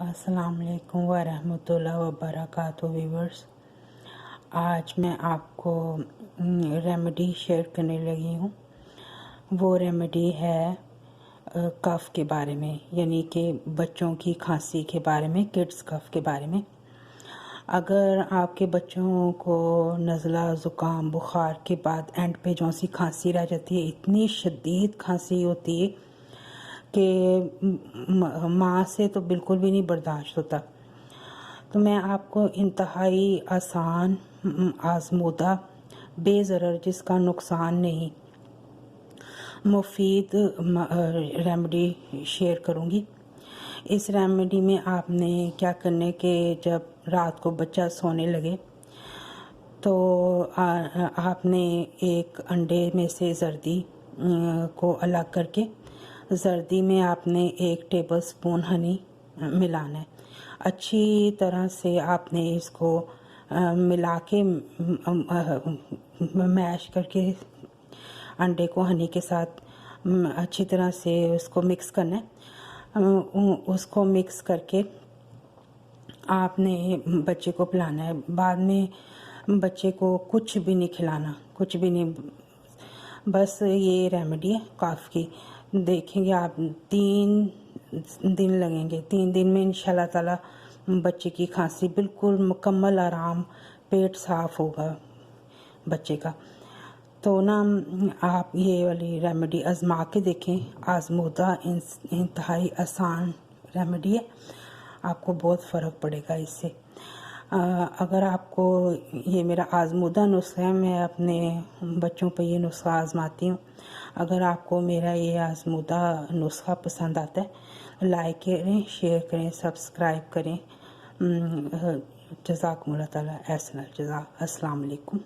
अस्सलाम वालेकुम वरहमतुल्लाहि वबरकातुहू व्यूअर्स। आज मैं आपको रेमेडी शेयर करने लगी हूँ। वो रेमेडी है कफ़ के बारे में, यानी कि बच्चों की खांसी के बारे में, किड्स कफ़ के बारे में। अगर आपके बच्चों को नज़ला ज़ुकाम बुखार के बाद एंड पे जो सी खांसी रह जाती है, इतनी शदीद खांसी होती है कि माँ से तो बिल्कुल भी नहीं बर्दाश्त होता। तो मैं आपको इंतहाई आसान, आज़मूदा, बेज़रर, जिसका नुकसान नहीं, मुफीद रेमेडी शेयर करूँगी। इस रेमेडी में आपने क्या करने के, जब रात को बच्चा सोने लगे तो आपने एक अंडे में से जर्दी को अलग करके जर्दी में आपने 1 टेबलस्पून हनी मिलाना है। अच्छी तरह से आपने इसको मिला के मैश करके अंडे को हनी के साथ अच्छी तरह से उसको मिक्स करना है। उसको मिक्स करके आपने बच्चे को पिलाना है। बाद में बच्चे को कुछ भी नहीं खिलाना, कुछ भी नहीं। बस ये रेमेडी है कफ़ की। देखेंगे आप 3 दिन लगेंगे। 3 दिन में इंशाल्लाह ताला बच्चे की खांसी बिल्कुल मुकम्मल आराम, पेट साफ़ होगा बच्चे का। तो ना आप ये वाली रेमेडी आज़मा के देखें। आज़मूदा इंतहाई आसान रेमेडी है, आपको बहुत फ़र्क पड़ेगा इससे। अगर आपको ये मेरा आज़मूदा नुस्खा है, मैं अपने बच्चों पर ये नुस्खा आज़माती हूँ। अगर आपको मेरा ये आज़मूदा नुस्खा पसंद आता है, लाइक करें, शेयर करें, सब्सक्राइब करें। जज़ाकुमुल्लाह ताला एहसन जज़ा। अस्सलाम वालेकुम।